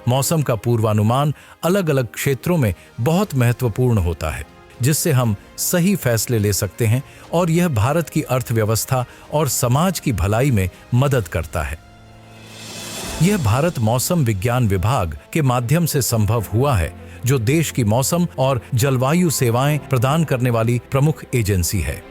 मौसम का पूर्वानुमान अलग अलग क्षेत्रों में बहुत महत्वपूर्ण होता है, जिससे हम सही फैसले ले सकते हैं और यह भारत की अर्थव्यवस्था और समाज की भलाई में मदद करता है। यह भारत मौसम विज्ञान विभाग के माध्यम से संभव हुआ है, जो देश की मौसम और जलवायु सेवाएं प्रदान करने वाली प्रमुख एजेंसी है।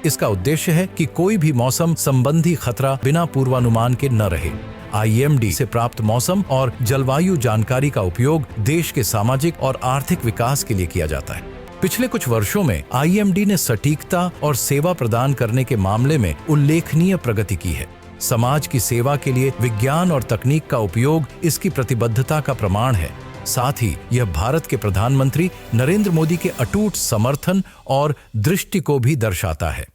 इसका उद्देश्य है कि कोई भी मौसम संबंधी खतरा बिना पूर्वानुमान के न रहे। IMD से प्राप्त मौसम और जलवायु जानकारी का उपयोग देश के सामाजिक और आर्थिक विकास के लिए किया जाता है। पिछले कुछ वर्षों में IMD ने सटीकता और सेवा प्रदान करने के मामले में उल्लेखनीय प्रगति की है। समाज की सेवा के लिए विज्ञान और तकनीक का उपयोग इसकी प्रतिबद्धता का प्रमाण है। साथ ही यह भारत के प्रधानमंत्री नरेंद्र मोदी के अटूट समर्थन और दृष्टि को भी दर्शाता है।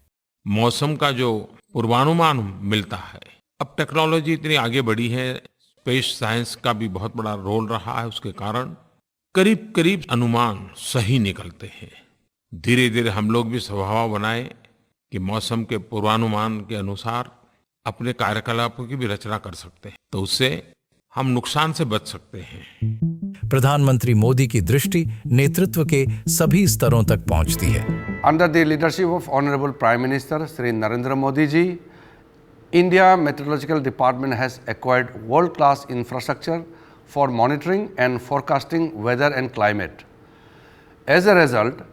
मौसम का जो पूर्वानुमान मिलता है, अब टेक्नोलॉजी इतनी आगे बढ़ी है, स्पेस साइंस का भी बहुत बड़ा रोल रहा है, उसके कारण करीब करीब अनुमान सही निकलते हैं। धीरे धीरे हम लोग भी स्वभाव बनाए कि मौसम के पूर्वानुमान के अनुसार अपने कार्यकलापों की भी रचना कर सकते हैं, तो उससे हम नुकसान से बच सकते हैं। प्रधानमंत्री मोदी की दृष्टि नेतृत्व के सभी स्तरों तक पहुंचती है। Under the leadership of Honorable Prime Minister Shri Narendra Modi ji, India Meteorological Department has acquired world-class infrastructure for monitoring and forecasting weather and climate. As a result,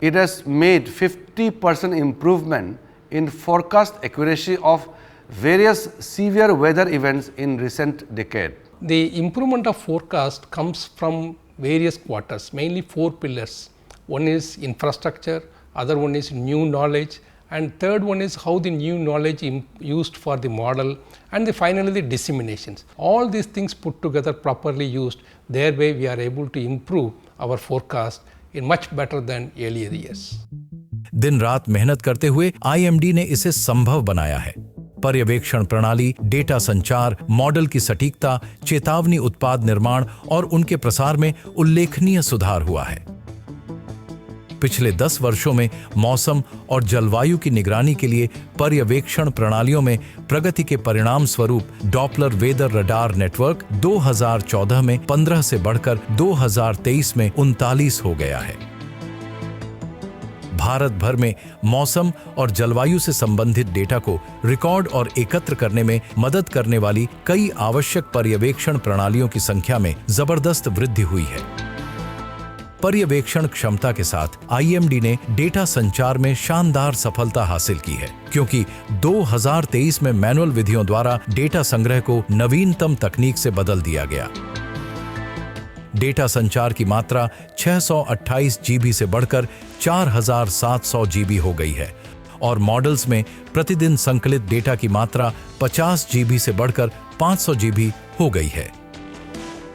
it has made 50% improvement in forecast accuracy of various severe weather events in recent decade. The improvement of forecast comes from various quarters, mainly 4 pillars. One is infrastructure, other one is new knowledge, and third one is how the new knowledge used for the model, and finally the disseminations. All these things put together properly used, thereby we are able to improve our forecast in much better than earlier years. दिन रात मेहनत करते हुए IMD ने इसे संभव बनाया है। पर्यवेक्षण प्रणाली, डेटा संचार, मॉडल की सटीकता, चेतावनी उत्पाद निर्माण और उनके प्रसार में उल्लेखनीय सुधार हुआ है। पिछले 10 वर्षों में मौसम और जलवायु की निगरानी के लिए पर्यवेक्षण प्रणालियों में प्रगति के परिणाम स्वरूप डॉपलर वेदर रडार नेटवर्क 2014 में 15 से बढ़कर 2023 में 39 हो गया है। भारत भर में मौसम और जलवायु से संबंधित डेटा को रिकॉर्ड और एकत्र करने में मदद करने वाली कई आवश्यक पर्यवेक्षण प्रणालियों की संख्या में जबरदस्त वृद्धि हुई है। पर्यवेक्षण क्षमता के साथ IMD ने डेटा संचार में शानदार सफलता हासिल की है, क्योंकि 2023 में मैनुअल विधियों द्वारा डेटा संग्रह को नवीनतम तकनीक से बदल दिया गया। डेटा संचार की मात्रा 628 GB से बढ़कर 4700 GB हो गई है और मॉडल्स में प्रतिदिन संकलित डेटा की मात्रा 50 GB से बढ़कर 500 GB हो गई है।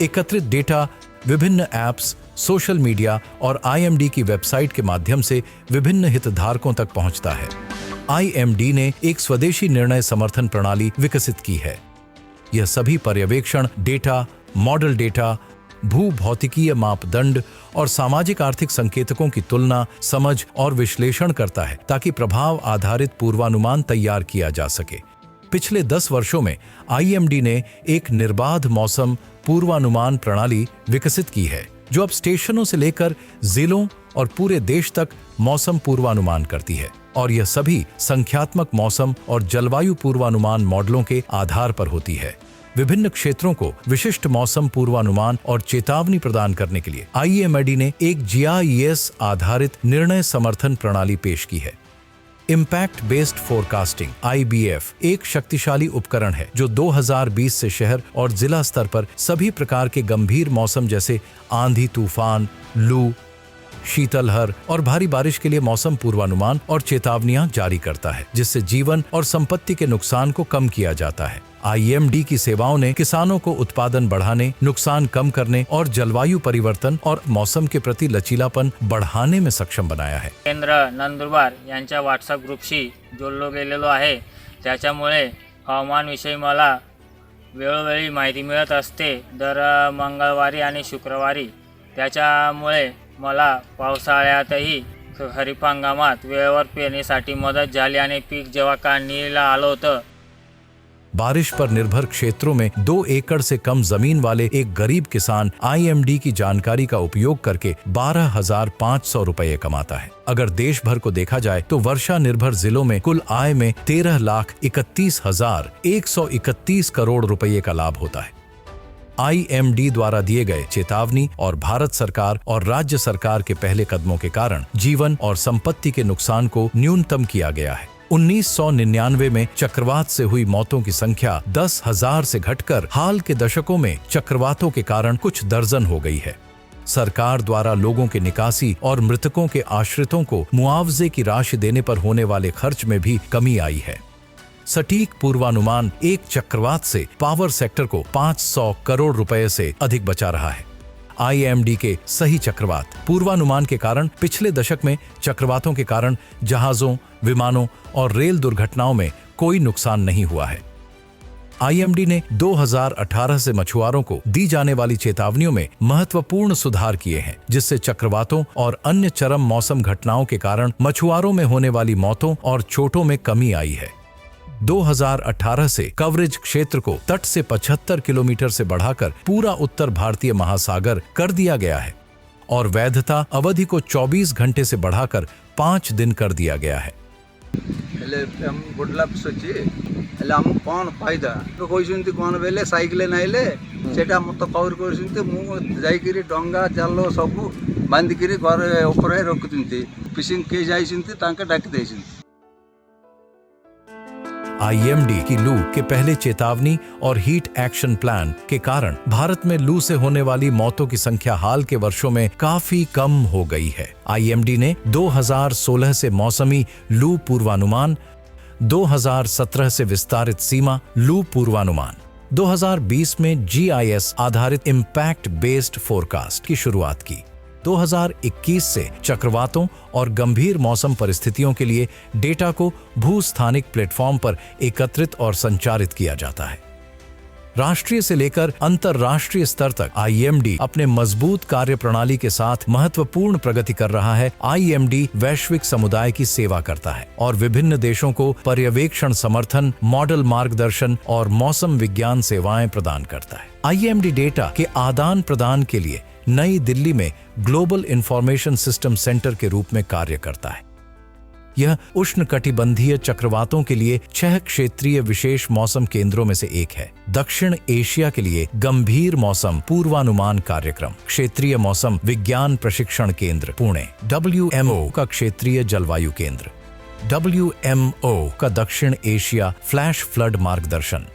एकत्रित डेटा विभिन्न ऐप्स, सोशल मीडिया और IMD की वेबसाइट के माध्यम से विभिन्न हितधारकों तक पहुंचता है। IMD ने एक स्वदेशी निर्णय समर्थन प्रणाली विकसित की है। यह सभी पर्यवेक्षण डेटा, मॉडल डेटा, भूभौतिकीय मापदंड और सामाजिक आर्थिक संकेतकों की तुलना, समझ और विश्लेषण करता है ताकि प्रभाव आधारित पूर्वानुमान तैयार किया जा सके। पिछले 10 वर्षों में IMD ने एक निर्बाध मौसम पूर्वानुमान प्रणाली विकसित की है, जो अब स्टेशनों से लेकर जिलों और पूरे देश तक मौसम पूर्वानुमान करती है, और यह सभी संख्यात्मक मौसम और जलवायु पूर्वानुमान मॉडलों के आधार पर होती है। विभिन्न क्षेत्रों को विशिष्ट मौसम पूर्वानुमान और चेतावनी प्रदान करने के लिए IMD ने एक GIS आधारित निर्णय समर्थन प्रणाली पेश की है। इम्पैक्ट बेस्ड फोरकास्टिंग IBF एक शक्तिशाली उपकरण है जो 2020 से शहर और जिला स्तर पर सभी प्रकार के गंभीर मौसम जैसे आंधी, तूफान, लू, शीतलहर और भारी बारिश के लिए मौसम पूर्वानुमान और चेतावनियां जारी करता है, जिससे जीवन और संपत्ति के नुकसान को कम किया जाता है। IMD की सेवाओं ने किसानों को उत्पादन बढ़ाने, नुकसान कम करने और जलवायु परिवर्तन और मौसम के प्रति लचीलापन बढ़ाने में सक्षम बनाया है। केंद्र नंदुरबार यांच्या व्हॉट्सअप ग्रुपशी जोडलो गेलेलो आहे, त्याच्यामुळे हवामानविषयी मला वेळोवेळी माहिती मिळत असते दर मंगळवारी आणि शुक्रवारी। त्याच्यामुळे मला पावसाळ्यातही खरीप हंगामात वेळेवर पेरणीसाठी मदत झाली आणि पीक जेव्हा काढणीला आलं होतं। बारिश पर निर्भर क्षेत्रों में 2 एकड़ से कम जमीन वाले एक गरीब किसान IMD की जानकारी का उपयोग करके 12,500 रुपये कमाता है। अगर देश भर को देखा जाए तो वर्षा निर्भर जिलों में कुल आय में 13,31,131 करोड़ रुपये का लाभ होता है। IMD द्वारा दिए गए चेतावनी और भारत सरकार और राज्य सरकार के पहले कदमों के कारण जीवन और संपत्ति के नुकसान को न्यूनतम किया गया है। 1999 में चक्रवात से हुई मौतों की संख्या 10,000 से घटकर हाल के दशकों में चक्रवातों के कारण कुछ दर्जन हो गई है। सरकार द्वारा लोगों के निकासी और मृतकों के आश्रितों को मुआवजे की राशि देने पर होने वाले खर्च में भी कमी आई है। सटीक पूर्वानुमान एक चक्रवात से पावर सेक्टर को 500 करोड़ रुपए से अधिक बचा रहा है। IMD के सही चक्रवात पूर्वानुमान के कारण पिछले दशक में चक्रवातों के कारण जहाजों, विमानों और रेल दुर्घटनाओं में कोई नुकसान नहीं हुआ है। IMD ने 2018 से मछुआरों को दी जाने वाली चेतावनियों में महत्वपूर्ण सुधार किए हैं, जिससे चक्रवातों और अन्य चरम मौसम घटनाओं के कारण मछुआरों में होने वाली मौतों और चोटों में कमी आई है। 2018 से कवरेज क्षेत्र को तट से 75 किलोमीटर से बढ़ाकर पूरा उत्तर भारतीय महासागर कर दिया गया है और वैधता अवधि को 24 घंटे से बढ़ाकर 5 दिन कर दिया गया है। कौन फायदा तो कहते कौन बेले साइकिल नाइले सेटा मत कवर कर डंगा जाल सब बांधिक घर उपर रखुंट फिशिंग के जाके डाक दे। IMD की लू के पहले चेतावनी और हीट एक्शन प्लान के कारण भारत में लू से होने वाली मौतों की संख्या हाल के वर्षों में काफी कम हो गई है। IMD ने 2016 से मौसमी लू पूर्वानुमान, 2017 से विस्तारित सीमा लू पूर्वानुमान, 2020 में GIS आधारित इम्पैक्ट बेस्ड फोरकास्ट की शुरुआत की। 2021 से चक्रवातों और गंभीर मौसम परिस्थितियों के लिए डेटा को भूस्थानिक प्लेटफॉर्म पर एकत्रित और संचारित किया जाता है। राष्ट्रीय से लेकर अंतर्राष्ट्रीय स्तर तक IMD अपने मजबूत कार्यप्रणाली के साथ महत्वपूर्ण प्रगति कर रहा है। IMD वैश्विक समुदाय की सेवा करता है और विभिन्न देशों को पर्यवेक्षण समर्थन, मॉडल मार्गदर्शन और मौसम विज्ञान सेवाएं प्रदान करता है। IMD डेटा के आदान प्रदान के लिए नई दिल्ली में ग्लोबल इंफॉर्मेशन सिस्टम सेंटर के रूप में कार्य करता है। यह उष्णकटिबंधीय चक्रवातों के लिए 6 क्षेत्रीय विशेष मौसम केंद्रों में से एक है। दक्षिण एशिया के लिए गंभीर मौसम पूर्वानुमान कार्यक्रम, क्षेत्रीय मौसम विज्ञान प्रशिक्षण केंद्र पुणे, WMO का क्षेत्रीय जलवायु केंद्र, WMO का दक्षिण एशिया फ्लैश फ्लड मार्गदर्शन।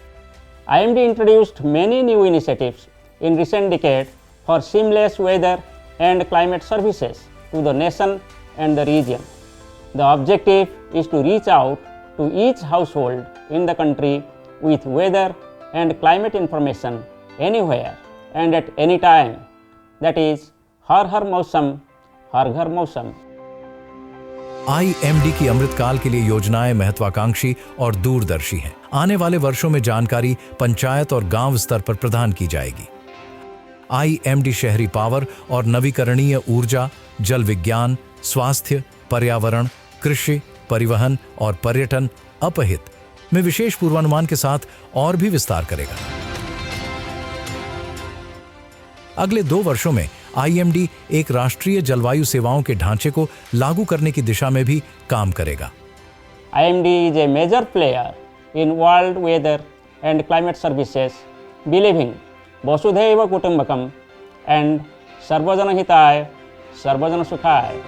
IMD introduced many new initiatives in recent decade for seamless weather and climate services to the nation and the region. The objective is to reach out to each household in the country with weather and climate information anywhere and at any time. That is, हर मौसम हर घर मौसम। IMD की अमृतकाल के लिए योजनाएं महत्वाकांक्षी और दूरदर्शी हैं। आने वाले वर्षों में जानकारी पंचायत और गांव स्तर पर प्रदान की जाएगी। IMD शहरी पावर और नवीकरणीय ऊर्जा, जल विज्ञान, स्वास्थ्य, पर्यावरण, कृषि, परिवहन और पर्यटन अपहित में विशेष पूर्वानुमान के साथ और भी विस्तार करेगा। अगले 2 वर्षों में IMD एक राष्ट्रीय जलवायु सेवाओं के ढांचे को लागू करने की दिशा में भी काम करेगा। IMD is a major player in world weather and climate services, believing वसुधैव कुटुंबकम and सर्वजन हिताय सर्वजन सुखाय।